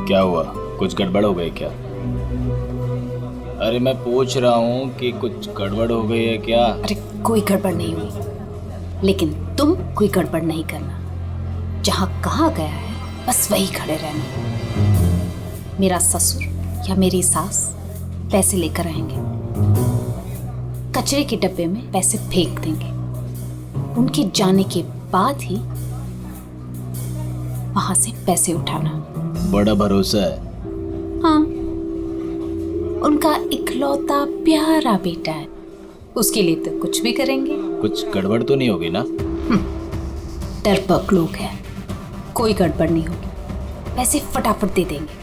क्या हुआ, कुछ गड़बड़ हो गई क्या? अरे मैं पूछ रहा हूँ कि कुछ गड़बड़ हो गई है क्या? अरे कोई गड़बड़ नहीं हुई, लेकिन तुम कोई गड़बड़ नहीं करना। जहाँ कहा गया है बस वही खड़े रहना। मेरा ससुर या मेरी सास पैसे लेकर आएंगे, कचरे के डब्बे में पैसे फेंक देंगे। उनके जाने के बाद ही वहां से पैसे उठाना। बड़ा भरोसा है। हाँ, उनका इकलौता प्यारा बेटा है, उसके लिए तो कुछ भी करेंगे। कुछ गड़बड़ तो नहीं होगी ना? डरपोक लोग हैं, कोई गड़बड़ नहीं होगी, पैसे फटाफट दे देंगे।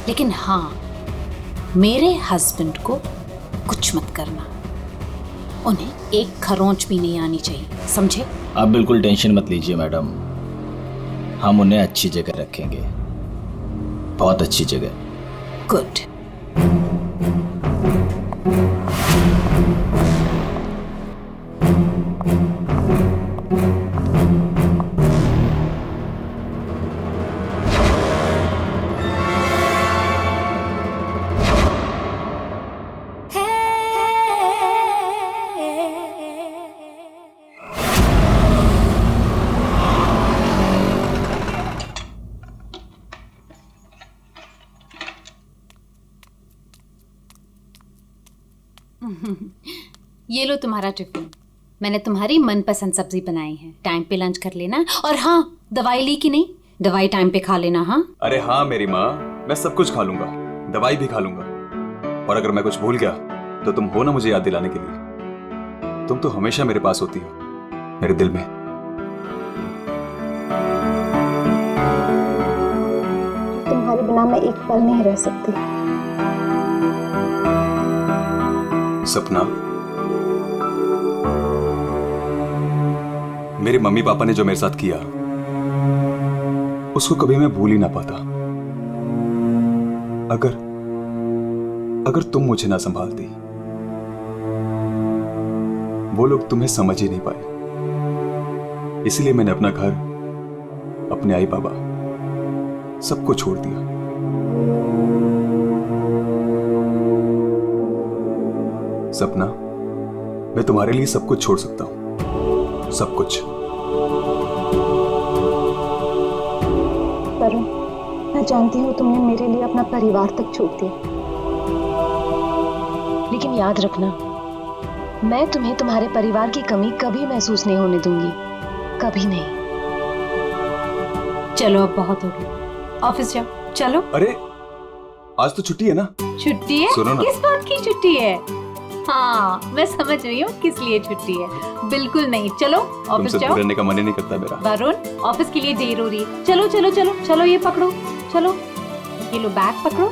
लेकिन हाँ, मेरे हस्बैंड को कुछ मत करना, उन्हें एक खरोंच भी नहीं आनी चाहिए, समझे? आप बिल्कुल टेंशन मत लीजिए मैडम, हम उन्हें अच्छी जगह रखेंगे, बहुत अच्छी जगह। गुड। ये लो तुम्हारा टिफिन, मैंने तुम्हारी मनपसंद सब्जी बनाई है। टाइम पे लंच कर लेना। और हाँ, दवाई ली कि नहीं? दवाई टाइम पे खा लेना। हाँ अरे हाँ मेरी माँ, मैं सब कुछ खा लूंगा, दवाई भी खा लूंगा। और अगर मैं कुछ भूल गया तो तुम हो ना मुझे याद दिलाने के लिए। तुम तो हमेशा मेरे पास होती हो, मेरे दिल में। तुम्हारे बिना मैं एक पल नहीं रह सकती। सपना, मेरे मम्मी पापा ने जो मेरे साथ किया उसको कभी मैं भूल ही ना पाता। अगर तुम मुझे ना संभालती, वो लोग तुम्हें समझ ही नहीं पाए। इसलिए मैंने अपना घर, अपने आई बाबा, सबको छोड़ दिया। सपना, मैं तुम्हारे लिए सब कुछ छोड़ सकता हूं, सब कुछ। वरुण, मैं जानती हूँ तुमने मेरे लिए अपना परिवार तक छोड़ दिया, लेकिन याद रखना, मैं तुम्हें तुम्हारे परिवार की कमी कभी महसूस नहीं होने दूंगी, कभी नहीं। चलो अब बहुत हो गया, ऑफिस जाओ। चलो। अरे आज तो छुट्टी है ना? छुट्टी है? सुनो ना। किस बात की छुट्टी है? हाँ, मैं समझ रही हूँ किस लिए छुट्टी है। बिल्कुल नहीं, चलो ऑफिस जाओ। रहने का मन ही नहीं करता मेरा। वरुण, ऑफिस के लिए देर हो रही है। चलो चलो चलो चलो, ये पकड़ो, चलो ये लो बैग पकड़ो।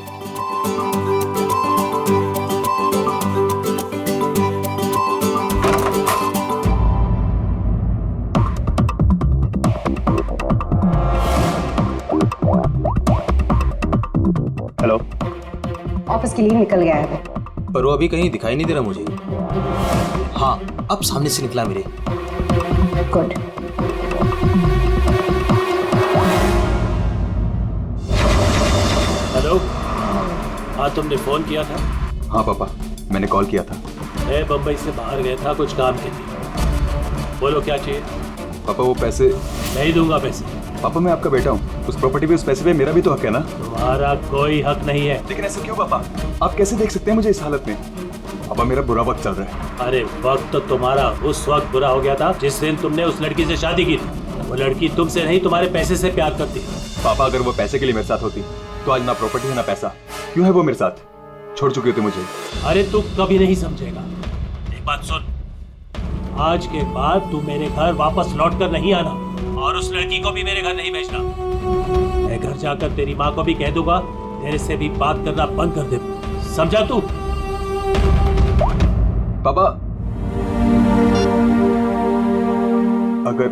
हेलो। ऑफिस के लिए निकल गया है। पर वो अभी कहीं दिखाई नहीं दे रहा मुझे। हाँ, अब सामने से निकला मेरे। गुड। हेलो। हाँ, तुमने फोन किया था? हाँ पापा, मैंने कॉल किया था। मैं बम्बई से बाहर गया था कुछ काम के लिए। बोलो क्या चाहिए? पापा वो पैसे। नहीं दूंगा पैसे। पापा मैं आपका बेटा हूँ, उस प्रॉपर्टी पे, उस पैसे पे मेरा भी तो हक है ना? तुम्हारा कोई हक नहीं है। लेकिन ऐसे क्यों पापा? आप कैसे देख सकते हैं मुझे इस हालत में? पापा मेरा बुरा वक्त चल रहा है। अरे वक्त तो तुम्हारा उस वक्त बुरा हो गया था जिस दिन तुमने उस लड़की से शादी की थी। वो लड़की तुमसे नहीं, तुम्हारे पैसे से प्यार करती। पापा अगर वो पैसे के लिए मेरे साथ होती तो आज ना प्रॉपर्टी है ना पैसा। क्यों है वो मेरे साथ? छोड़ चुके थे मुझे। अरे तू कभी नहीं समझेगा। एक बात सुन, आज के बाद तू मेरे घर वापस लौट कर नहीं आना और उस लड़की को भी मेरे घर नहीं भेजना। मैं घर जाकर तेरी माँ को भी कह दूंगा तेरे से भी बात करना बंद कर दे। समझा तू? पापा अगर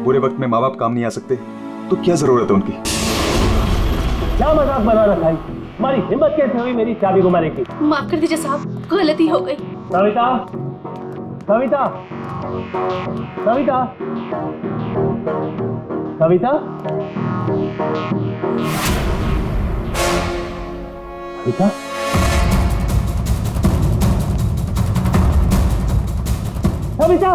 बुरे वक्त में माँ बाप काम नहीं आ सकते तो क्या जरूरत है उनकी? क्या मजाक बना रखा है? तुम्हारी हिम्मत कैसे हुई मेरी चाबी घुमाने की? माफ कर दीजिए साहब, गलती हो गई। सविता, सविता, सविता, सविता। बेटा बेटा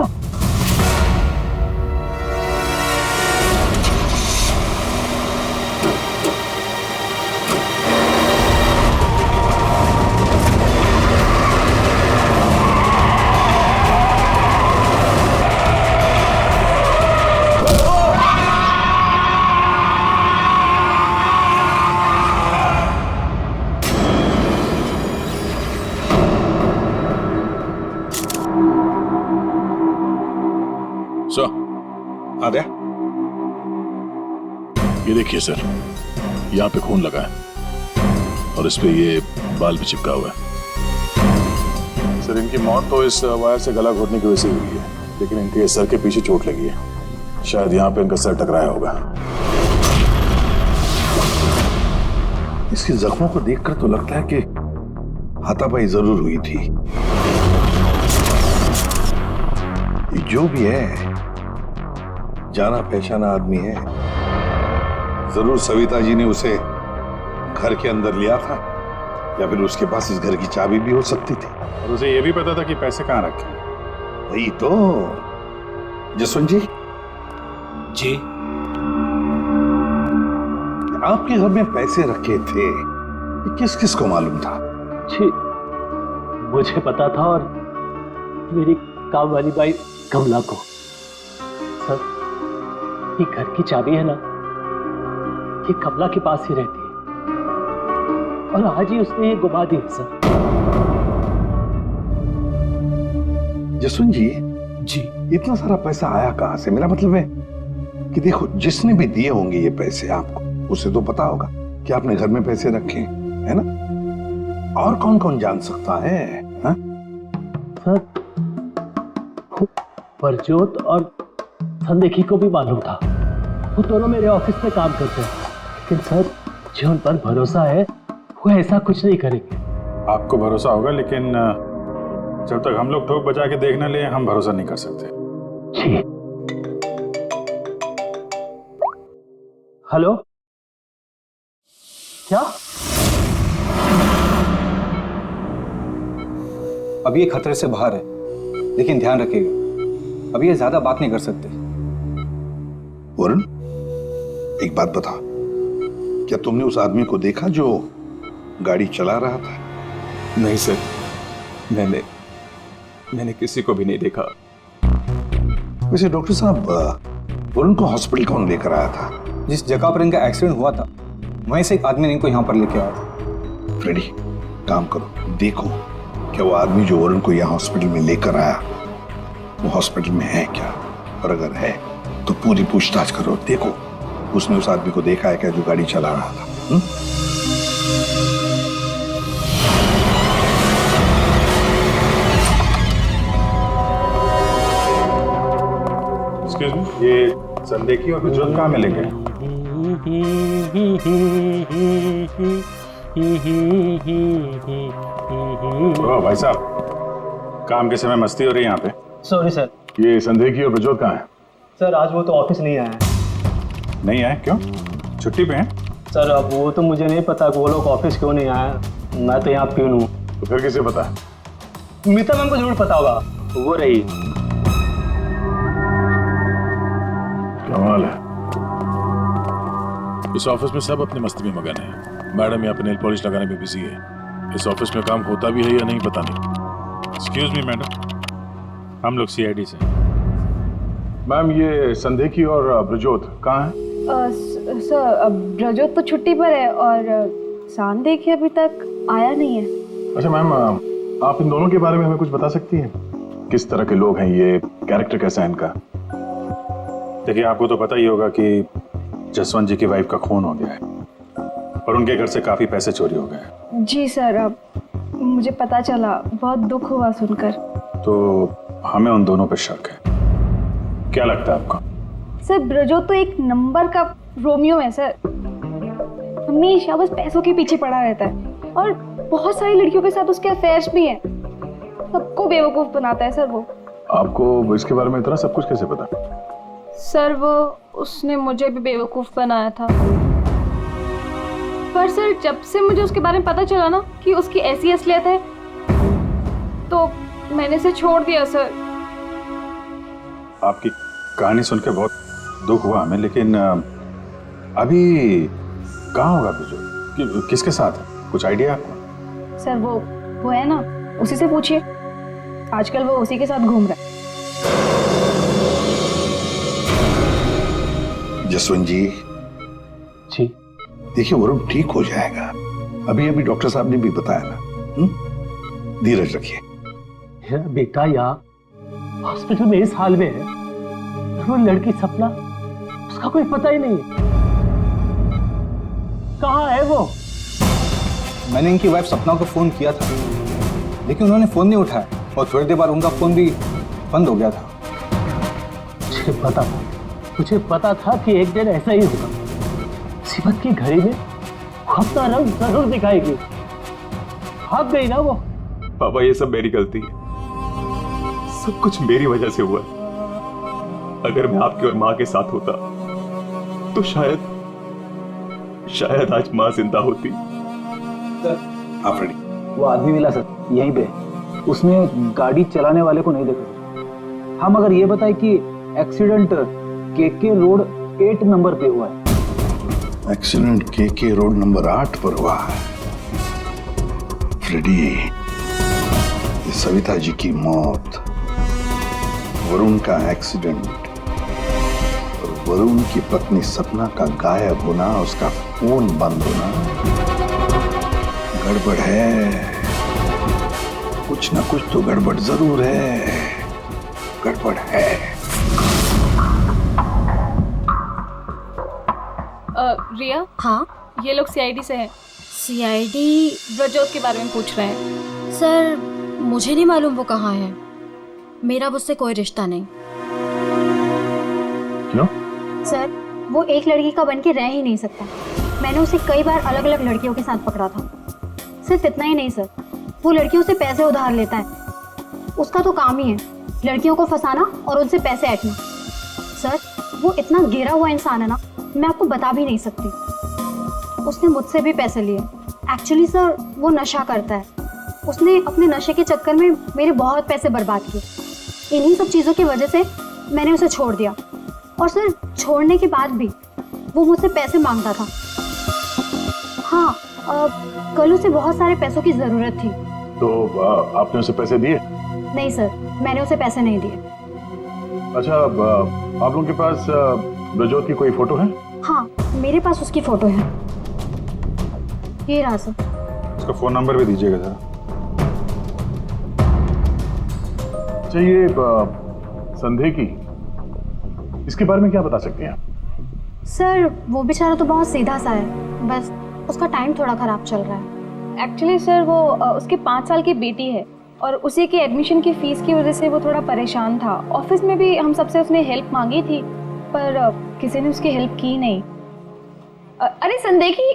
सर आद्या, ये देखिए सर, यहाँ पे खून लगा है और इस पे ये बाल भी चिपका हुआ है। सर इनकी मौत तो इस वायर से गला घोटने की वजह से हुई है, लेकिन इनके सर के पीछे चोट लगी है। शायद यहाँ पे इनका सर टकराया होगा। इसके जख्मों को देखकर तो लगता है कि हाथापाई जरूर हुई थी। ये जो भी है, जाना पहचाना आदमी है। जरूर सविता जी ने उसे घर के अंदर लिया था, या फिर उसके पास इस घर की चाबी भी हो सकती थी। और उसे ये भी पता था कि पैसे कहाँ रखे। वही तो। जसवंत जी, जी आपके घर में पैसे रखे थे, ये किस किस को मालूम था? जी मुझे पता था और मेरी काम वाली बाई कमला को। सर ये घर की चाबी है ना, ये कमला के पास ही रहती है और आज ही उसने ये गुमा दी है सर। जसवंत जी, जी इतना सारा पैसा आया कहां से? मेरा मतलब है कि देखो, जिसने भी दिए होंगे ये पैसे आपको, उसे तो पता होगा कि आपने घर में पैसे रखे, है ना? और कौन कौन जान सकता है? हा? सर परजोत और संदेखी को भी मालूम था, वो दोनों मेरे ऑफिस में काम करते हैं, लेकिन सर जो उन पर भरोसा है वो ऐसा कुछ नहीं करेंगे। आपको भरोसा होगा, लेकिन जब तक हम लोग ठोक बजा के देखने लिए हम भरोसा नहीं कर सकते। जी हेलो, क्या? अभी ये खतरे से बाहर है, लेकिन ध्यान रखिएगा, अभी ये ज्यादा बात नहीं कर सकते। वरुण, एक बात बता, क्या तुमने उस आदमी को देखा जो गाड़ी चला रहा था? नहीं सर, मैंने किसी को भी नहीं देखा। वैसे डॉक्टर साहब, वरुण को हॉस्पिटल कौन लेकर आया था? जिस जगह पर इनका एक्सीडेंट हुआ था, वहीं से एक आदमी ने इनको यहाँ पर लेके आया था। फ्रेडी, काम करो, देखो क्या वो आदमी जो वरुण को यहाँ हॉस्पिटल में लेकर आया, वो हॉस्पिटल में है क्या? और अगर है तो पूरी पूछताछ करो, देखो उसने उस आदमी को देखा है क्या जो गाड़ी चला रहा था? एक्सक्यूज मी, ये संदेखी और प्रज्वल कहाँ मिलेंगे? ओ भाई साहब, काम के समय मस्ती हो रही है यहाँ पे। Sorry sir. ये संदेखी और प्रज्वल कहाँ है? सर आज वो तो ऑफिस नहीं आया है। नहीं आए? क्यों? छुट्टी पे हैं? सर अब वो तो मुझे नहीं पता कि वो लोग ऑफिस क्यों नहीं आए। मैं तो यहाँ प्यून हूँ। तो फिर किसे पता है? मीता मैम को जरूर पता होगा, वो रही। कमाल है, इस ऑफिस में सब अपने मस्ती में मगन है। मैडम यहाँ पे नेल पॉलिश लगाने में बिजी है। इस ऑफिस में काम होता भी है या नहीं पता नहीं। एक्सक्यूज मी मैडम, हम लोग सीआईडी से। मैम ये संदेखी और ब्रजोत कहाँ है? सर ब्रजोत तो छुट्टी पर है और संदेखी अभी तक आया नहीं है। अच्छा मैम, आप इन दोनों के बारे में हमें कुछ बता सकती हैं? किस तरह के लोग हैं ये, कैरेक्टर कैसा है इनका? देखिए आपको तो पता ही होगा कि जसवंत जी की वाइफ का खून हो गया है और उनके घर से काफी पैसे चोरी हो गए। जी सर, अब मुझे पता चला, बहुत दुख हुआ सुनकर। तो हमें उन दोनों पर शक है। क्या लगता है आपको? सर ब्रजोत तो एक नंबर का रोमियो है सर, हमेशा बस पैसों के पीछे पड़ा रहता है और बहुत सारी लड़कियों के साथ उसके अफेयर्स भी हैं। सबको बेवकूफ बनाता है सर वो। आपको इसके बारे में इतना सब कुछ कैसे पता? सर वो उसने मुझे भी बेवकूफ़ बनाया था। पर सर जब से मुझे उसके बारे में पता चला ना कि उसकी ऐसी असलियत है तो मैंने इसे छोड़ दिया सर। आपकी कहानी सुन के बहुत दुख हुआ हमें, लेकिन अभी कहाँ होगा बिजू? किसके साथ है? कुछ आइडिया आपको? सर वो है ना, उसी से पूछिए। आजकल वो उसी के साथ घूम रहा है। जसवंत जी जी देखिए, वरुण ठीक हो जाएगा। अभी अभी डॉक्टर साहब ने भी बताया ना। धीरज रखिए। मेरा बेटा यहाँ हॉस्पिटल में इस हाल में है, वो लड़की सपना, उसका कोई पता ही नहीं है। कहाँ है वो? मैंने इनकी वाइफ सपना को फोन किया था, लेकिन उन्होंने फोन नहीं उठाया और थोड़ी देर बाद उनका फोन भी बंद हो गया था। मुझे पता था कि एक दिन ऐसा ही होगा। मुसीबत की घड़ी में वो अपना रंग जरूर दिखाएगी। भाग गई ना वो। पापा ये सब मेरी गलती है, सब कुछ मेरी वजह से हुआ। अगर मैं आपकी और माँ के साथ होता तो शायद आज माँ जिंदा होती। आप रेडी? वो आदमी मिला सर यहीं पे, उसने गाड़ी चलाने वाले को नहीं देखा। हम अगर ये बताए कि एक्सीडेंट केके रोड 8 नंबर पे हुआ है। एक्सीडेंट केके रोड नंबर 8 पर हुआ है। फ्रेडी, ये सविता जी की मौत, वरुण का एक्सीडेंट और वरुण की पत्नी सपना का गायब होना, उसका फोन बंद होना, गड़बड़ है। कुछ ना कुछ तो गड़बड़ जरूर है। गड़बड़ है। रिया, हाँ ये लोग सीआईडी से हैं। सीआईडी? ब्रजोत के बारे में पूछ रहे हैं। सर मुझे नहीं मालूम वो कहाँ है, मेरा उससे कोई रिश्ता नहीं। क्यों? सर वो एक लड़की का बन के रह ही नहीं सकता। मैंने उसे कई बार अलग अलग लड़कियों के साथ पकड़ा था। सिर्फ इतना ही नहीं सर, वो लड़कियों से पैसे उधार लेता है। उसका तो काम ही है लड़कियों को फंसाना और उनसे पैसे ऐंठना। सर वो इतना गिरा हुआ इंसान है ना, मैं आपको बता भी नहीं सकती। उसने मुझसे भी पैसे लिए। एक्चुअली सर वो नशा करता है। उसने अपने नशे के चक्कर में मेरे बहुत पैसे बर्बाद किए। इन्हीं सब चीज़ों की वजह से मैंने उसे छोड़ दिया। और सर छोड़ने के बाद भी वो मुझसे पैसे मांगता था। हाँ, कल उसे बहुत सारे पैसों की ज़रूरत थी। तो आपने उसे पैसे दिए? नहीं सर, मैंने उसे पैसे नहीं दिए। अच्छा, आप लोगों के पास ब्रजोत की कोई फोटो है? हाँ, मेरे पास उसकी फोटो है। ये रहा सर। उसका फोन नंबर भी दीजिएगा जरा। अच्छा, ये संदेह की, इसके बारे में क्या बता सकते हैं आप? सर वो बेचारा तो बहुत सीधा सा है, बस उसका टाइम थोड़ा खराब चल रहा है। एक्चुअली सर वो उसके 5 साल की बेटी है और उसी के एडमिशन की फीस की वजह से वो थोड़ा परेशान था। ऑफिस में भी हम सबसे उसने हेल्प मांगी थी, पर किसी ने उसकी हेल्प की नहीं। अरे संदेही।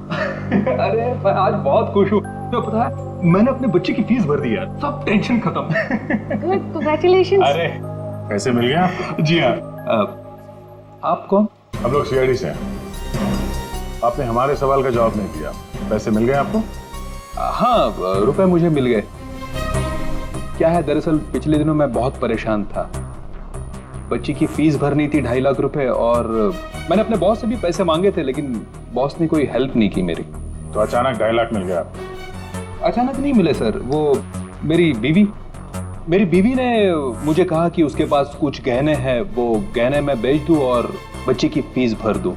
अरे मैं आज बहुत खुश हूँ। तो पता है, मैंने अपने बच्चे की फीस भर दी यार, सब टेंशन खत्म। Good, congratulations. अरे पैसे मिल गए आपको? जी हाँ। आप कौन? हम लोग सीआईडी से हैं। आपने हमारे सवाल का जवाब नहीं दिया। पैसे मिल गए आपको? हाँ, रुपए मुझे मिल गए। क्या है, दरअसल पिछले दिनों मैं बहुत परेशान था। बच्ची की फीस भरनी थी 2.5 लाख रुपए, और मैंने अपने बॉस से भी पैसे मांगे थे, लेकिन बॉस ने कोई हेल्प नहीं की मेरी। तो अचानक 2.5 लाख मिल गया आपको? अचानक नहीं मिले सर, वो मेरी बीवी ने मुझे कहा कि उसके पास कुछ गहने हैं, वो गहने मैं बेच दूं और बच्ची की फीस भर दूं।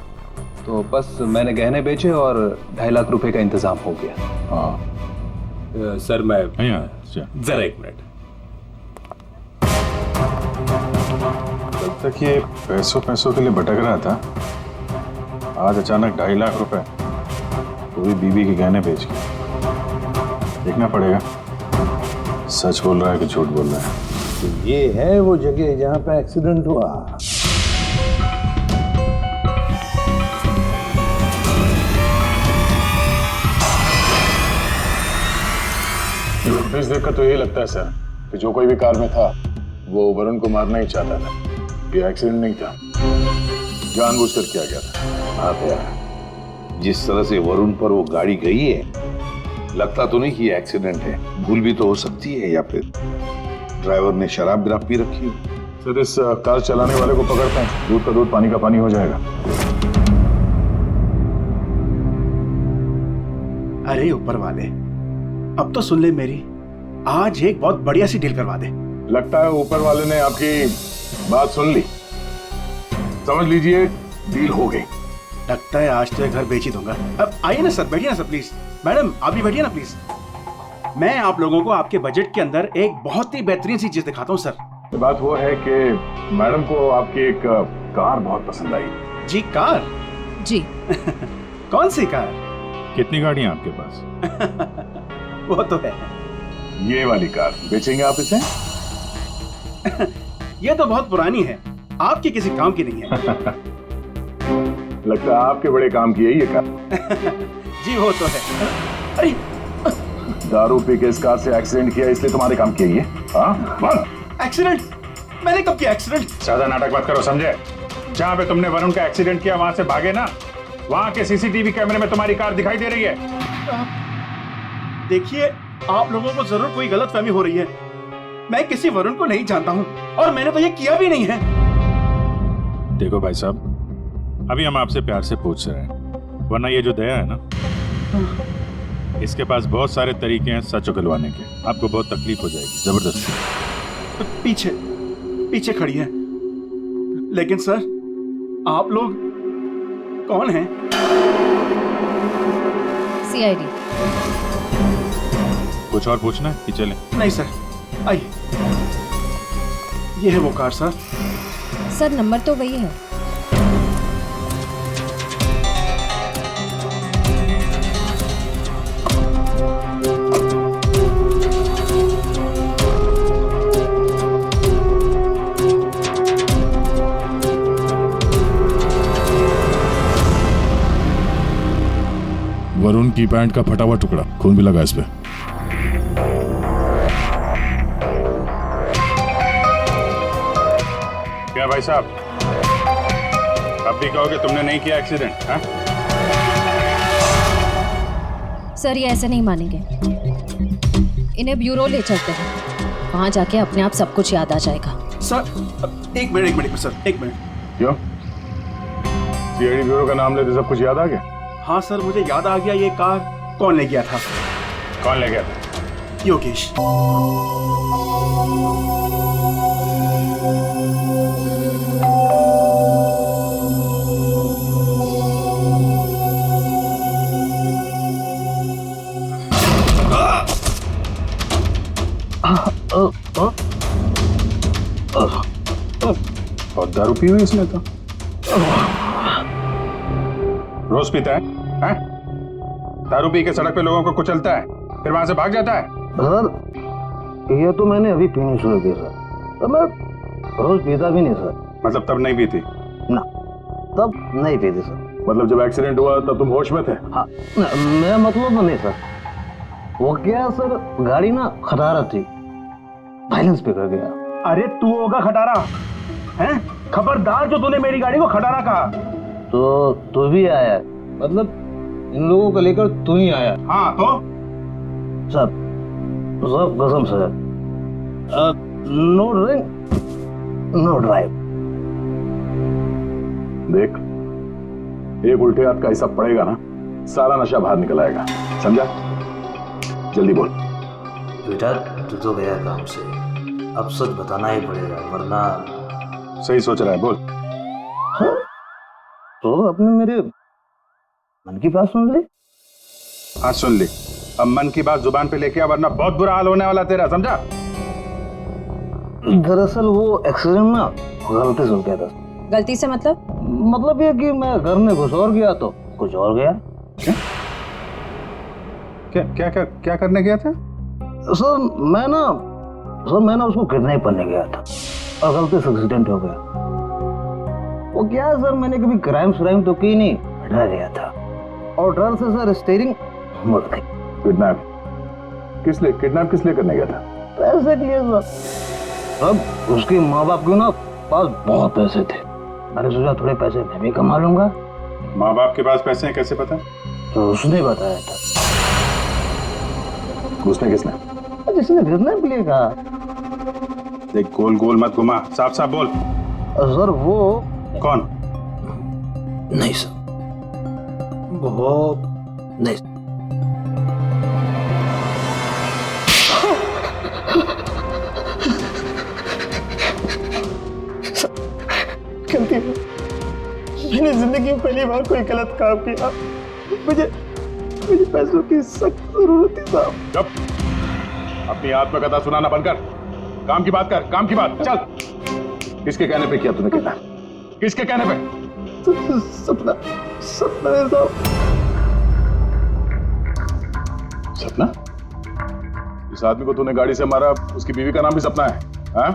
तो बस मैंने गहने बेचे और 2.5 लाख रुपए का इंतजाम हो गया। हाँ सर मैं जरा 1 मिनट। कल तक ये पैसों के लिए भटक रहा था, आज अचानक 2.5 लाख रुपए, वो भी बीवी के गहने बेच के। देखना पड़ेगा सच बोल रहा है कि झूठ बोल रहा है। तो ये है वो जगह जहां पे एक्सीडेंट हुआ। फुटेज देखकर तो यही लगता है सर कि जो कोई भी कार में था वो वरुण को मारना ही चाहता था। ये एक्सीडेंट नहीं था, जानबूझकर किया गया था। हाँ यार, जिस तरह से वरुण पर वो गाड़ी गई है, लगता तो नहीं कि ये एक्सीडेंट है। भूल भी तो हो सकती है, या फिर ड्राइवर ने शराब विराब पी रखी हो। सर, इस कार चलाने वाले को पकड़ते हैं, दूध का दूध पानी का पानी हो जाएगा। अरे ऊपर वाले, अब तो सुन ले मेरी, आज एक बहुत बढ़िया सी डील करवा दे। लगता है ऊपर वाले ने आपकी बात सुन ली। समझ लीजिए डील हो गई। लगता है आज तो ये घर बेच ही दूंगा। अब आइए ना सर, बैठिए ना सर प्लीज। मैडम आप भी बैठिए ना प्लीज। मैं आप लोगों को आपके बजट के अंदर एक बहुत ही बेहतरीन सी चीज दिखाता हूँ सर। बात वो है कि मैडम को आपकी एक कार बहुत पसंद आई। जी कार? जी। कौन सी कार? कितनी गाड़ियां आपके पास? वो तो है। ये वाली कार बेचेंगे आप इसे? ये तो बहुत पुरानी है, आपकी किसी काम की नहीं है। लगता है आपके बड़े काम की है ये कार। जी वो तो है। अरे दारू पी के इस कार से एक्सीडेंट किया इसलिए तुम्हारे काम की है ये? हाँ? एक्सीडेंट? मैंने कब किया एक्सीडेंट? ज्यादा नाटक मत करो, समझे? जहाँ पे तुमने वरुण का एक्सीडेंट किया वहां से भागे ना, वहां के सीसीटीवी कैमरे में तुम्हारी कार दिखाई दे रही है। देखिए, आप लोगों को जरूर कोई गलतफहमी हो रही है। मैं किसी वरुण को नहीं जानता हूँ और मैंने तो ये किया भी नहीं है। देखो भाई साहब, अभी हम आपसे प्यार से पूछ रहे हैं, वरना ये जो दया है ना, इसके पास बहुत सारे तरीके हैं सच उगलवाने के। आपको बहुत तकलीफ हो जाएगी जबरदस्ती। पीछे पीछे खड़ी है। लेकिन सर, आप लोग कौन हैं? सीआईडी। कुछ और पूछना है कि चलें? नहीं सर, आइए। ये है वो कार सर। सर नंबर तो वही है। वरुण की पैंट का फटा हुआ टुकड़ा, खून भी लगा इस पे। क्या भाई साहब, अब भी कहोगे तुमने नहीं किया एक्सीडेंट? हाँ? सर ये ऐसे नहीं मानेंगे, इन्हें ब्यूरो ले चलते हैं, वहां जाके अपने आप सब कुछ याद आ जाएगा। सर एक मिनट सर, एक मिनट। क्यों? सीआईडी ब्यूरो का नाम लेते सब कुछ याद आ गया? हाँ सर, मुझे याद आ गया। ये कार कौन ले गया था? कौन ले गया था? योगेश। और दारू पी हुई इसने तो। रोज पीता है? हैं? दारू पी के सड़क पे लोगों को कुचलता है, फिर वहां से भाग जाता है। सर ये तो मैंने अभी पीनी शुरू की सर, तो मैं रोज पीता भी नहीं सर। मतलब तब नहीं पीती? ना, तब नहीं पीती सर। मतलब जब एक्सीडेंट हुआ तब तुम होश में थे? हाँ, मैं मतलब नहीं सर, वो क्या सर, गाड़ी ना खटारा थी, बैलेंस पे कर गया। अरे तू होगा खटारा? हैं? खबरदार जो तूने मेरी गाड़ी को खटारा कहा। तो तू भी आया, मतलब इन लोगों को लेकर तू ही आया? हाँ तो सब कसम से, नो ड्रिंक नो ड्राइव। देख, एक उल्टे हाथ का हिसाब पड़ेगा ना, सारा नशा बाहर निकल आएगा, समझा? जल्दी बोल। बेटा तू तो गया काम से, अब सच बताना ही पड़ेगा, वरना। सही सोच रहा है, बोल। हाँ? तो अपने मेरे मन की बात सुन ली? हाँ सुन ली, अब मन की बात जुबान पे लेके आ, वरना बहुत बुरा हाल होने वाला तेरा, समझा? दरअसल वो एक्सीडेंट ना गलती से हो गया था। गलती से मतलब ये कि मैं घर में घुस और गया तो कुछ और गया। क्या करने गया था? सर मैं ना उसको किडनैप करने गया था और गलती से एक्सीडेंट हो गया। वो क्या है सर, मैंने कभी क्राइम तो की नहीं, डर गया था और डर से सर स्टीयरिंग मुड़ गई। किडनैप किस लिए करने गया था? पैसे के लिए सर। अब उसके माँ बाप को ना पास बहुत पैसे थे। मैंने सोचा थोड़े पैसे मैं भी कमा लूंगा। माँ बाप के पास पैसे हैं कैसे पता? तो उसने बताया था। उसने किसने? जिसने किडनैप लिए कहा। देख गोल गोल मत घुमा, साफ साफ बोल। सर वो कौन? नहीं सर, वो नहीं। गलती है, मैंने जिंदगी में पहली बार कोई गलत काम किया। मुझे पैसों की सख्त जरूरत थी साहब। चुप, अपनी आत्मकथा सुनाना बंद कर, काम की बात कर, काम की बात। चल, किसके कहने पे किया तूने कितना? किसके कहने पे? सपना है साहब। सपना? इस आदमी को तूने गाड़ी से मारा, उसकी बीवी का नाम भी सपना है? हाँ?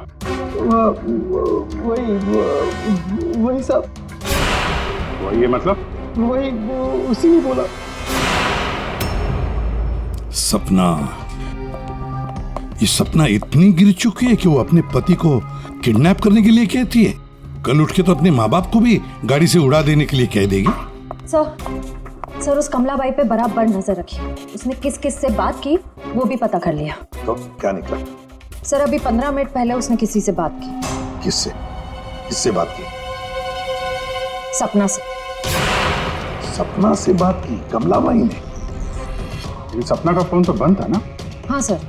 वही साहब। वही है मतलब? वही उसी ने बोला। सपना, ये सपना इतनी गिर चुकी है कि वो अपने पति को किडनैप करने के लिए कहती है। कल उठ के तो अपने माँ बाप को भी गाड़ी से उड़ा देने के लिए कह देगी। सर उस कमलाबाई पे बराबर नजर रखी। उसने किस किस से बात की वो भी पता कर लिया। तो क्या निकला? सर अभी 15 मिनट पहले उसने किसी से बात की। किससे? किससे बात की? सपना से। सपना से बात की कमलाबाई ने? सपना का फोन तो बंद था ना? हाँ सर,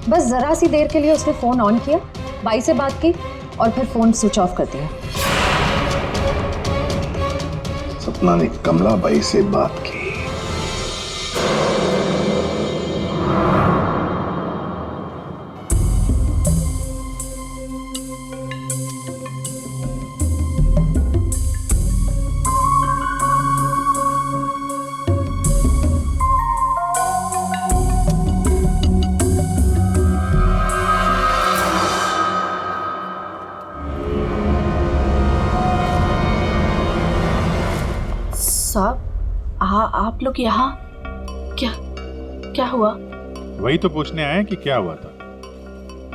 बस जरा सी देर के लिए उसने फोन ऑन किया, बाई से बात की और फिर फोन स्विच ऑफ कर दिया। सपना ने कमलाबाई से बात की। साहब, आप लोग यहाँ क्या हुआ? वही तो पूछने आए कि क्या हुआ था।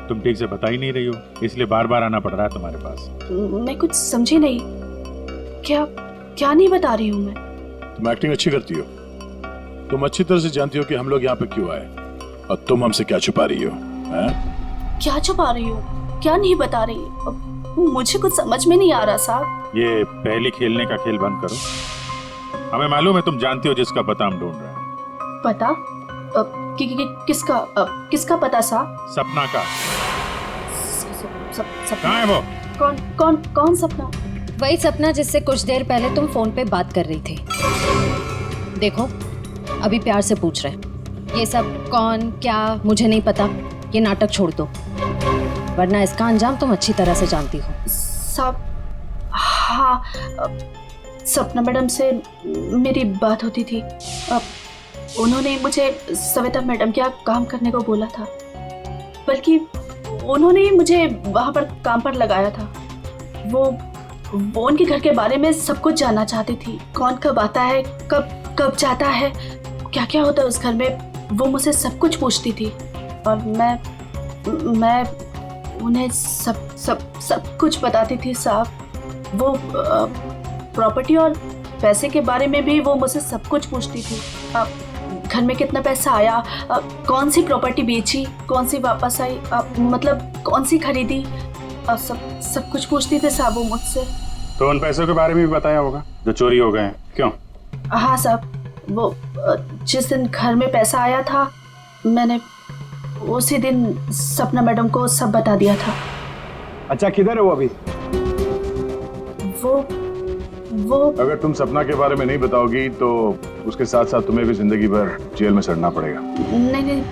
तुम ठीक से बता ही नहीं रही हो, इसलिए बार बार आना पड़ रहा है तुम्हारे पास। मैं कुछ समझी नहीं। क्या नहीं बता रही हूँ मैं? तुम एक्टिंग अच्छी करती हो। तुम अच्छी तरह से जानती हो कि हम लोग यहाँ पे क्यों आए और तुम हमसे क्या छुपा रही हो? क्या छुपा रही हो? क्या नहीं बता रही? मुझे कुछ समझ में नहीं आ रहा साहब। ये पहले खेलने का खेल बंद करो। हमें मालूम है तुम जानती हो जिसका पता हम ढूंढ रहे हैं। पता? किसका पता साहब? सपना का। सपना? कहाँ है वो? कौन सपना? वही सपना जिससे कुछ देर पहले तुम फोन पे बात कर रही थी। देखो, अभी प्यार से पूछ रहे हैं। ये सब कौन क्या मुझे नहीं पता, ये नाटक छोड़ दो, वरना इसका अंजाम तुम अच्छी तरह से जानती हो। साहब, हाँ, सपना मैडम से मेरी बात होती थी। उन्होंने मुझे सविता मैडम के यहाँ काम करने को बोला था, बल्कि उन्होंने ही मुझे वहाँ पर काम पर लगाया था। वो उनके घर के बारे में सब कुछ जानना चाहती थी। कौन कब आता है, कब जाता है, क्या क्या होता है उस घर में, वो मुझसे सब कुछ पूछती थी। और मैं उन्हें सब कुछ बताती थी साहब। वो प्रॉपर्टी और पैसे के बारे में भी वो मुझसे सब कुछ पूछती थी। घर में कितना पैसा आया, कौन सी प्रॉपर्टी बेची, कौन सी वापस आई, मतलब कौन सी खरीदी, सब कुछ पूछती थी साहब वो मुझसे। तो उन पैसों के बारे में भी बताया होगा जो चोरी हो गए हैं, क्यों? हाँ साहब, वो जिस दिन घर में पैसा आया था, मैंने उसी दिन सपना मैडम को सब बता दिया था। अच्छा, किधर है वो अभी? वो अगर तुम सपना के बारे में नहीं बताओगी तो उसके साथ साथ तुम्हें भी जिंदगी भर जेल में सड़ना पड़ेगा। नहीं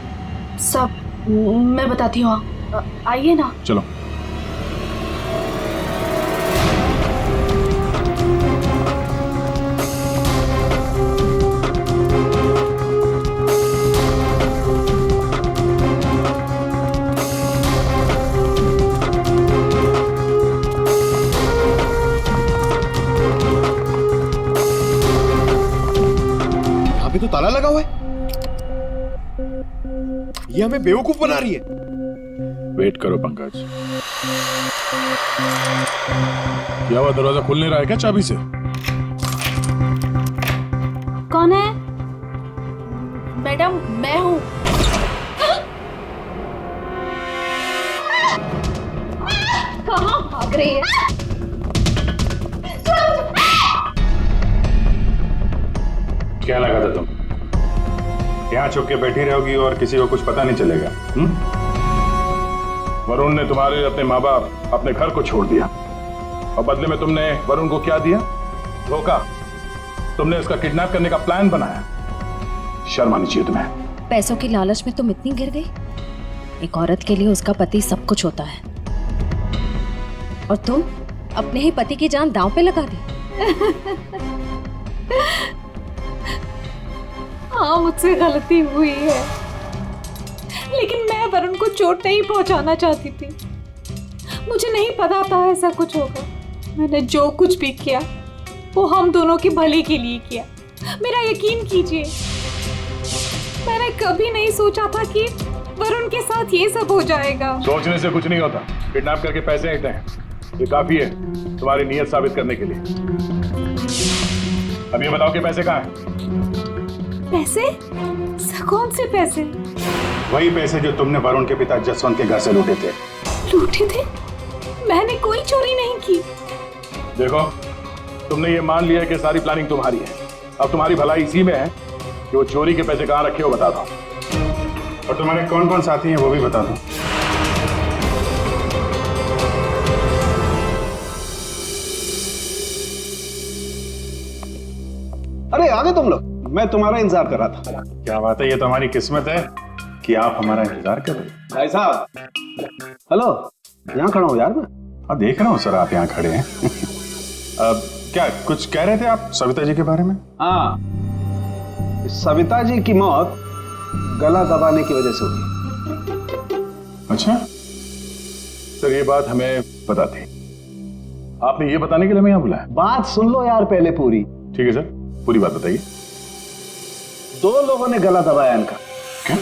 सब मैं बताती हूँ, आइए ना। चलो। तो ताला लगा हुआ है। ये हमें बेवकूफ बना रही है। वेट करो पंकज। क्या हुआ, दरवाजा खुल नहीं रहा है क्या चाबी से? कौन है? मैडम मैं हूँ। कहाँ भाग रही है? क्या लगा था तुम यहाँ छुप के बैठी रहोगी और किसी को कुछ पता नहीं चलेगा? वरुण ने तुम्हारे अपने माँ बाप, अपने घर को छोड़ दिया और बदले में तुमने वरुण को क्या दिया? धोखा। तुमने उसका किडनैप करने का प्लान बनाया। शर्म आनी चाहिए तुम्हें। पैसों की लालच में तुम इतनी गिर गई? एक औरत के लिए उसका पति सब कुछ होता है और तुम अपने ही पति की जान दांव पे लगा दी। हाँ मुझसे गलती हुई है, लेकिन मैं वरुण को चोट नहीं पहुंचाना चाहती थी। मुझे नहीं पता था ऐसा कुछ होगा। मैंने जो कुछ भी किया वो हम दोनों के भले के लिए किया। मेरा यकीन कीजिए, मैंने कभी नहीं सोचा था कि वरुण के साथ ये सब हो जाएगा। सोचने से कुछ नहीं होता। किडनैप करके पैसे लेते हैं, ये काफी है तुम्हारी नीयत साबित करने के लिए। अब ये बताओ कि पैसे कहाँ हैं? पैसे? कौन से पैसे? वही पैसे जो तुमने वरुण के पिता जसवंत के घर से लूटे थे। लूटे थे? मैंने कोई चोरी नहीं की। देखो, तुमने ये मान लिया कि सारी प्लानिंग तुम्हारी है। अब तुम्हारी भलाई इसी में है कि वो चोरी के पैसे कहाँ रखे हो बता दो, और तुम्हारे कौन कौन साथी हैं वो भी बता दो। अरे आ गए तुम लोग, मैं तुम्हारा इंतजार कर रहा था। क्या बात है, ये तो हमारी किस्मत है कि आप हमारा इंतजार कर रहे हैं। भाई साहब, हेलो, यहाँ खड़ा हूँ यार मैं। हाँ देख रहा हूँ सर, आप यहाँ खड़े हैं। अब क्या कुछ कह रहे थे आप सविता जी के बारे में? हाँ, सविता जी की मौत गला दबाने की वजह से हुई। अच्छा सर, ये बात हमें पता थी। आपने ये बताने के लिए हमें यहाँ बुलाया? बात सुन लो यार पहले पूरी। ठीक है सर, पूरी बात बताइए। 2 लोगों ने गला दबाया इनका। क्या?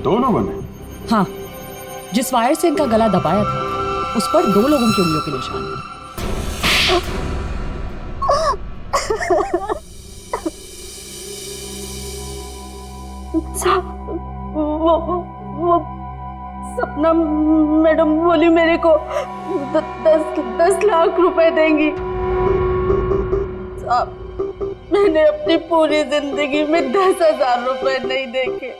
2 लोगों ने? हाँ, जिस वायर से इनका गला दबाया था उस पर 2 लोगों की उंगलियों के निशान थे। वो सपना मैडम बोली मेरे को 10 लाख रुपए देंगी। साहब, मैंने अपनी पूरी जिंदगी में 10,000 रुपए नहीं देखे।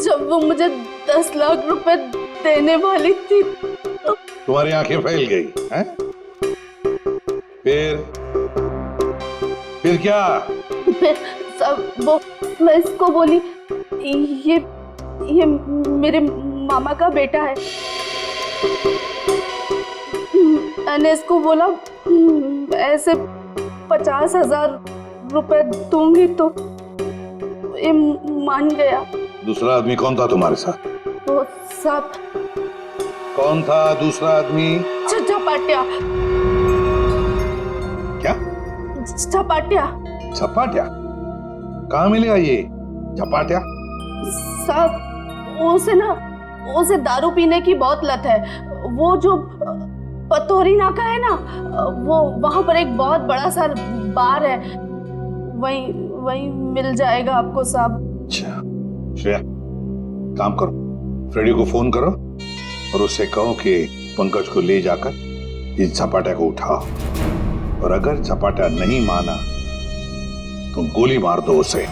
जब वो मुझे 10 लाख रुपए देने वाली थी तो तुम्हारी आंखें फैल गई हैं? फिर क्या? सब वो मैं इसको बोली ये मेरे मामा का बेटा है। मैंने इसको बोला ऐसे 50,000 रुपए दूंगी तो ये मान गया। दूसरा आदमी कौन था तुम्हारे साथ? वो सब कौन था दूसरा आदमी? झपाटिया। क्या? झपाटिया। झपाटिया? कहाँ मिलेगा ये झपाटिया? साहब, उसे दारू पीने की बहुत लत है। वो जो पतोरी नाका है ना, वो वहां पर एक बहुत बड़ा सा बार है, वही मिल जाएगा आपको साहब। अच्छा श्रेया, काम करो, फ्रेडी को फोन करो और उससे कहो कि पंकज को ले जाकर इस झपाटा को उठाओ, और अगर झपाटा नहीं माना तो गोली मार दो उसे।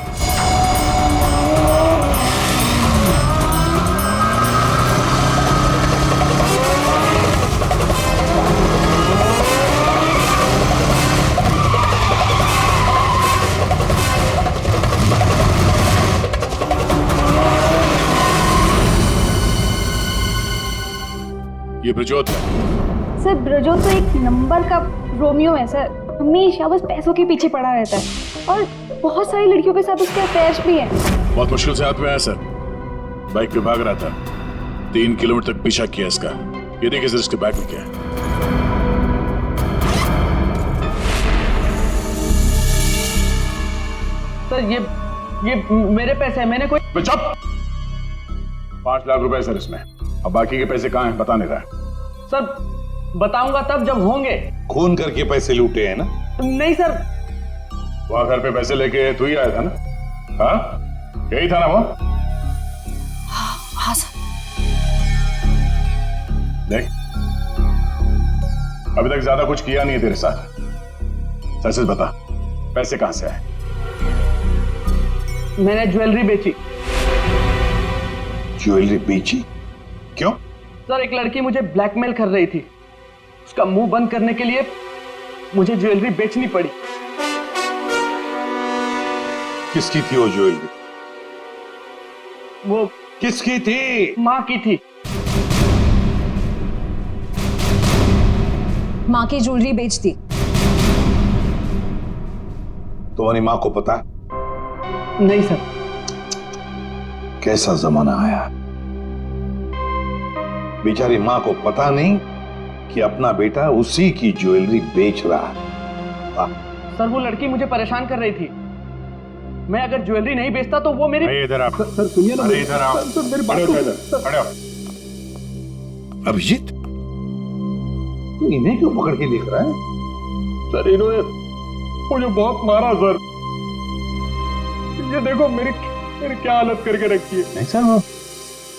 ये ब्रजोत है। सर ब्रजोत तो एक नंबर का रोमियो है सर, हमेशा बस पैसों के पीछे पड़ा रहता है और बहुत सारी लड़कियों के साथ उसके अफेयर्स भी हैं। बहुत मुश्किल से हाथ में आया सर, बाइक पे भाग रहा था, 3 किलोमीटर तक पीछा किया इसका। ये देखिए सर, इसके बैग में क्या है। सर ये मेरे पैसे हैं, मैंने कोई। चुप! 5 लाख रुपए सर इसमें। अब बाकी के पैसे कहाँ हैं बता नहीं रहा है। सर बताऊंगा तब जब होंगे। खून करके पैसे लूटे हैं ना? नहीं सर। वहां घर पे पैसे लेके तू ही आया था ना? हाँ यही था ना वो? हाँ सर। देख अभी तक ज्यादा कुछ किया नहीं है तेरे साथ, सच सच बता पैसे कहां से आए? मैंने ज्वेलरी बेची। ज्वेलरी बेची? क्यों? सर एक लड़की मुझे ब्लैकमेल कर रही थी, उसका मुंह बंद करने के लिए मुझे ज्वेलरी बेचनी पड़ी। किसकी थी वो ज्वेलरी? वो किसकी थी? माँ की थी। माँ की ज्वेलरी बेच दी। तुम्हारी माँ को पता? नहीं सर। कैसा जमाना आया, बेचारी माँ को पता नहीं कि अपना बेटा उसी की ज्वेलरी बेच रहा है। सर वो लड़की मुझे परेशान कर रही थी, मैं अगर ज्वेलरी नहीं बेचता तो वो मेरी। इधर आप। सर सुनिए ना। अरे इधर आओ। सर मेरी बात खड़े हो। अभिजीत तू इन्हें क्यों पकड़ के लिख रहा है? सर इन्होंने मुझे बहुत मारा सर, ये देखो मेरी क्या हालत करके रखी है। नहीं सर वो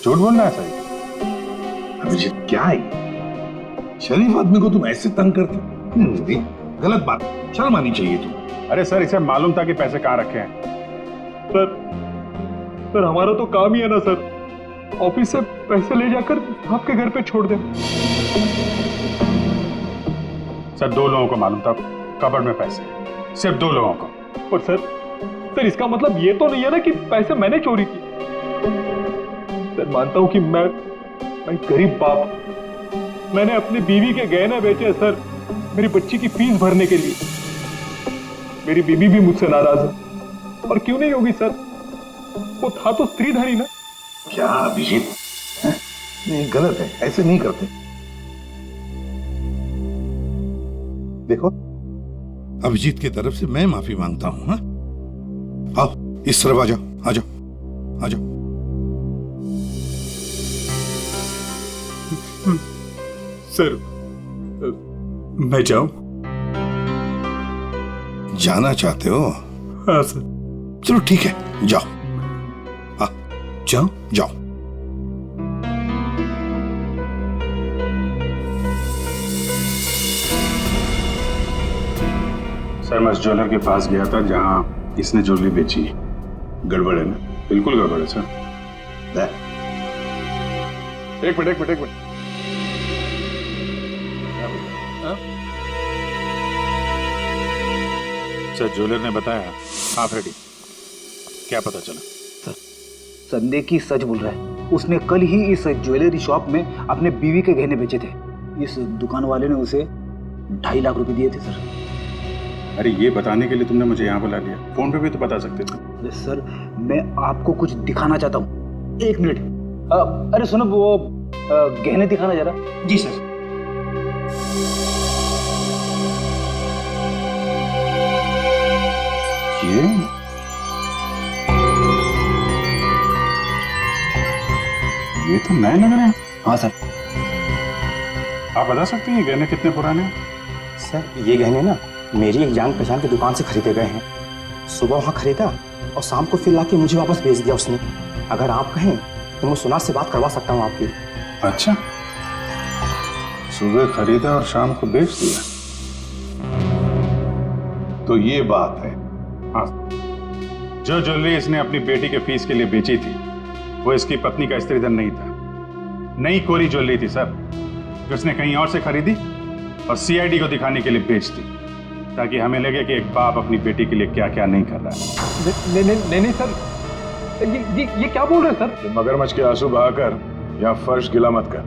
झूठ बोल रहा है सर। अभिजीत क्या है, शरीफ आदमी को तुम ऐसे तंग करते? नहीं, गलत बात, शर्म आनी चाहिए तुम। अरे सर इसे मालूम था कि पैसे कहाँ रखे हैं। सर हमारा तो काम ही है ना सर, ऑफिस से पैसे ले जाकर आपके घर पे छोड़ दें। सर 2 लोगों को मालूम था कबर्ड में पैसे, सिर्फ 2 लोगों को। और सर इसका मतलब ये तो नहीं है ना कि पैसे मैंने चोरी किए। सर मानता हूं कि मैं गरीब बाप, मैंने अपनी बीवी के गहने बेचे सर मेरी बच्ची की फीस भरने के लिए। मेरी बीवी भी मुझसे नाराज है, और क्यों नहीं होगी सर, वो था तो स्त्रीधनी ना। क्या अभिजीत, नहीं गलत है, ऐसे नहीं करते। देखो अभिजीत की तरफ से मैं माफी मांगता हूं। हाँ आओ इस तरफ आ जाओ, आ जाओ, आ जाओ। सर मैं जाऊं? जाना चाहते हो? हाँ सर। चलो ठीक है जाओ। जाओ जाओ। सर मैं उस ज्वेलर के पास गया था जहां इसने ज्वेलरी बेची। गड़बड़ है ना? बिल्कुल गड़बड़ है सर। एक मिनट। सर ज्वेलर ने बताया आप रेडी, क्या पता चला? संदेह की सच बोल रहा है, उसने कल ही इस ज्वेलरी शॉप में अपने बीवी के गहने बेचे थे। इस दुकान वाले ने उसे 2.5 लाख रुपए दिए थे सर। अरे ये बताने के लिए तुमने मुझे यहाँ बुला लिया, फोन पे भी तो बता सकते थे। अरे सर मैं आपको कुछ दिखाना चाहता हूँ, 1 मिनट। अरे सुनो वो गहने दिखाना जरा। जी सर। ये तो नए लग रहे हैं। हाँ सर। आप बता सकते हैं ये गहने कितने पुराने हैं? सर ये गहने ना मेरी एक जान पहचान की दुकान से खरीदे गए हैं। सुबह वहाँ खरीदा और शाम को फिर लाके मुझे वापस भेज दिया उसने। अगर आप कहें तो मैं सुनार से बात करवा सकता हूँ आपकी। अच्छा, सुबह खरीदा और शाम को बेच दिया, तो ये बात है। हाँ, जो ज्वेलरी इसने अपनी बेटी के फीस के लिए बेची थी वो इसकी पत्नी का स्त्रीधन नहीं था, नई कोरी ज्वेलरी थी सर, जो उसने कहीं और से खरीदी और सीआईडी को दिखाने के लिए बेच दी, ताकि हमें लगे कि एक बाप अपनी बेटी के लिए क्या क्या नहीं कर रहा है। नहीं सर, ये क्या बोल रहे हैं सर? मगरमच्छ के आंसू बहाकर यहाँ फर्श गिला मत कर।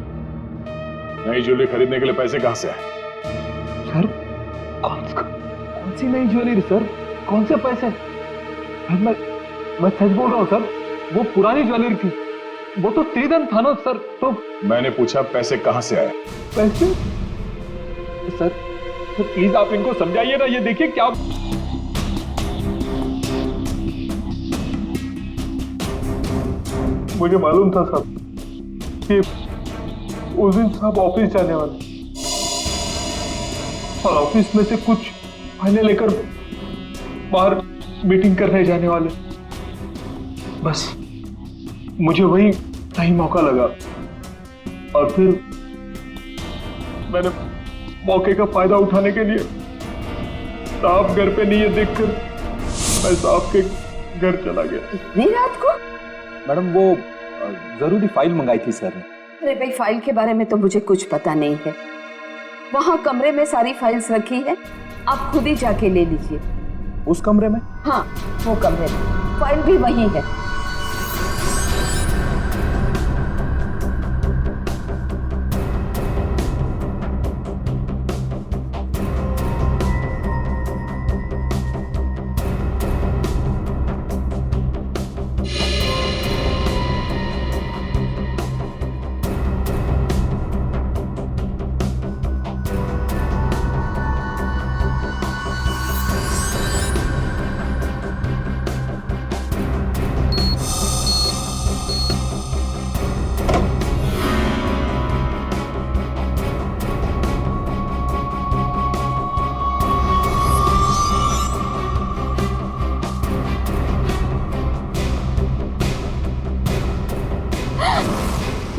नई ज्वेलरी खरीदने के लिए पैसे कहाँ से आए? सर कौन सी नई ज्वेलरी सर, कौन से पैसे? मैं सच बोल रहा हूँ सर, वो पुरानी ज्वेलरी थी, वो तो स्त्रीधन था ना सर। तो मैंने पूछा पैसे कहाँ से आए? पैसे सर प्लीज आप इनको समझाइए ना। ये देखिए क्या, मुझे मालूम था साहब उस दिन साहब ऑफिस जाने वाले और ऑफिस में से कुछ फाइलें लेकर बाहर मीटिंग करने जाने वाले। बस मुझे वही सही मौका लगा और फिर मैंने मौके का फायदा उठाने के लिए साहब घर पे नहीं है देखकर मैं साहब के घर चला गया। इतनी रात को? मैडम वो जरूरी फाइल मंगाई थी सर ने। अरे भाई, फाइल के बारे में तो मुझे कुछ पता नहीं है। वहाँ कमरे में सारी फाइल्स रखी है, आप खुद ही जाके ले लीजिए। उस कमरे में? हाँ, वो कमरे में, फाइल भी वहीं है।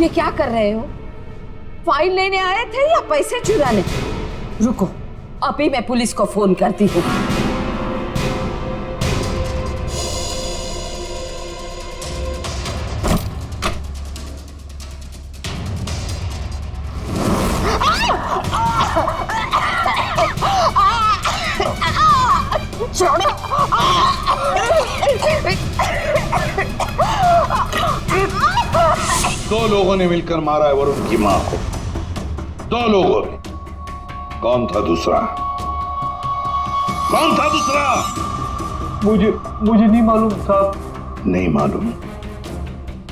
ये क्या कर रहे हो? फाइल लेने आए थे या पैसे चुराने? रुको, अभी मैं पुलिस को फोन करती हूँ। दो लोगों ने मिलकर मारा है वरुण की मां को। दो लोगों ने। कौन था दूसरा? कौन था दूसरा? मुझे नहीं मालूम साहब। नहीं मालूम?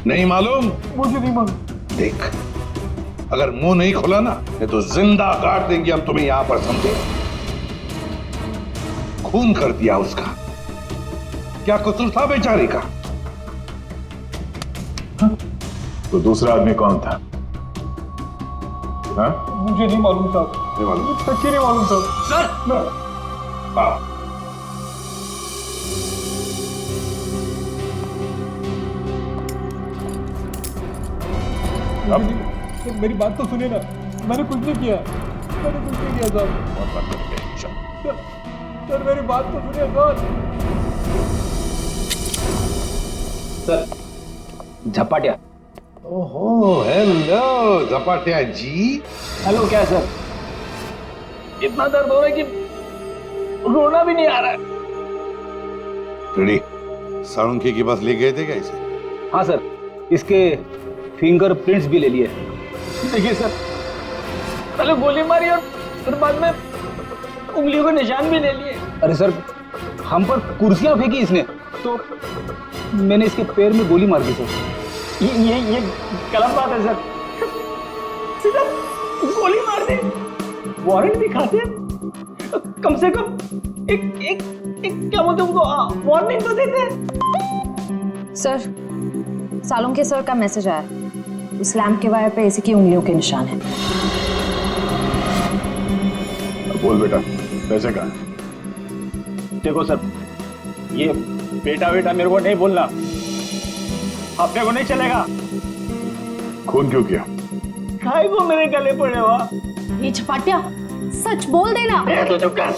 नहीं मालूम? मुझे नहीं मालूम। देख, अगर मुंह नहीं खोला ना तो जिंदा काट देंगे हम तुम्हें यहां पर, समझे? खून कर दिया उसका। क्या कसूर था बेचारे का? तो दूसरा आदमी कौन था? हाँ? मुझे नहीं मालूम साहब। नहीं मालूम? सच्ची नहीं मालूम साहब। सर! हाँ। अब मेरी बात तो सुनिए ना, मैंने कुछ नहीं किया। मैंने कुछ नहीं किया साहब। सर मेरी बात तो सुनिए सर। झपाटिया। ओहो, हेलो झपाटिया जी। हेलो। क्या सर? इतना दर्द हो रहा है कि रोना भी नहीं आ रहा है। रेडी? साळुंखे के पास ले गए थे क्या इसे? हाँ सर, इसके फिंगरप्रिंट्स भी ले लिए। देखिए सर, पहले गोली मारी और फिर बाद में उंगलियों के निशान भी ले लिए। अरे सर, हम पर कुर्सियां फेंकी इसने तो मैंने इसके पैर में गोली मार दी सर। ये गलत बात है सर। सीधा गोली मार दे, वारंट भी खाते, कम से कम एक क्या बोलते उनको वार्निंग तो देते। सर, सालुंखे सर का मैसेज आया। उस लैंप के वायर पे इसी की उंगलियों के निशान हैं। बोल बेटा, पैसे कहाँ? देखो सर, ये बेटा मेरे को नहीं बोलना, अपने को नहीं चलेगा। खून क्यों किया? खाए को मेरे गले पड़े हुआ। ये झपाटिया, सच बोल देना। तो चुप कर।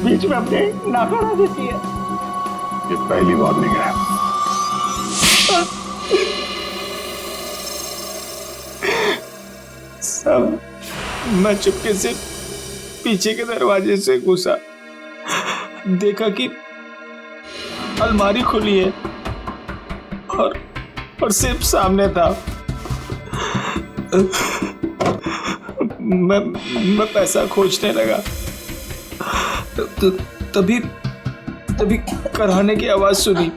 बीच में अपने नाक अड़ा देती है। ये पहली वार्निंग है। सब मैं चुपके से पीछे के दरवाजे से घुसा, देखा कि अलमारी खुली है और सिर्फ सामने था। मैं पैसा खोजने लगा तो तभी कराने की आवाज सुनी।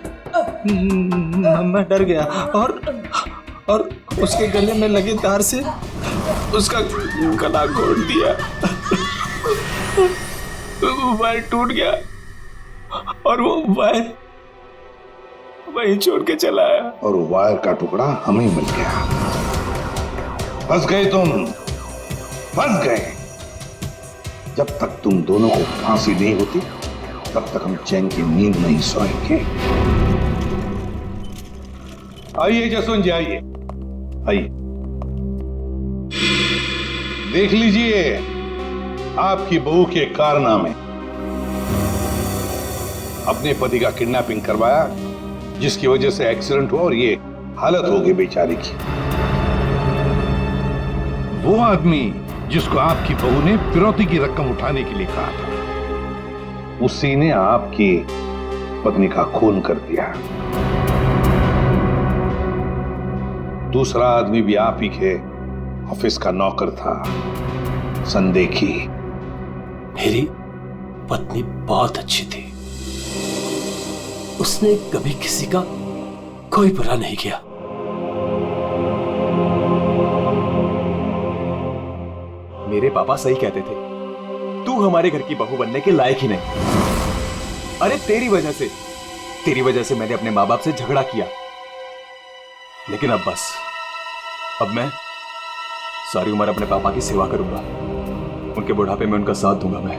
मैं डर गया और उसके गले में लगे तार से उसका गला घोट दिया। वायर टूट गया और वो वहीं छोड़ के चला आया। और वायर का टुकड़ा हमें मिल गया। फंस गए तुम, फंस गए। जब तक तुम दोनों को फांसी नहीं होती तब तक हम चैन की नींद नहीं सोएंगे। आइए जसवंत जी, आइए आइए, देख लीजिए आपकी बहू के कारनामे। अपने पति का किडनैपिंग करवाया, जिसकी वजह से एक्सीडेंट हुआ और ये हालत हो गई बेचारी की। वो आदमी जिसको आपकी बहू ने फिरौती की रकम उठाने के लिए कहा था, उसी ने आपकी पत्नी का खून कर दिया। दूसरा आदमी भी आप ही के ऑफिस का नौकर था, संदेखी। मेरी पत्नी बहुत अच्छी थी, उसने कभी किसी का कोई बुरा नहीं किया। मेरे पापा सही कहते थे, तू हमारे घर की बहू बनने के लायक ही नहीं। अरे तेरी वजह से मैंने अपने माँ बाप से झगड़ा किया। लेकिन अब बस, अब मैं सारी उम्र अपने पापा की सेवा करूंगा, उनके बुढ़ापे में उनका साथ दूंगा मैं।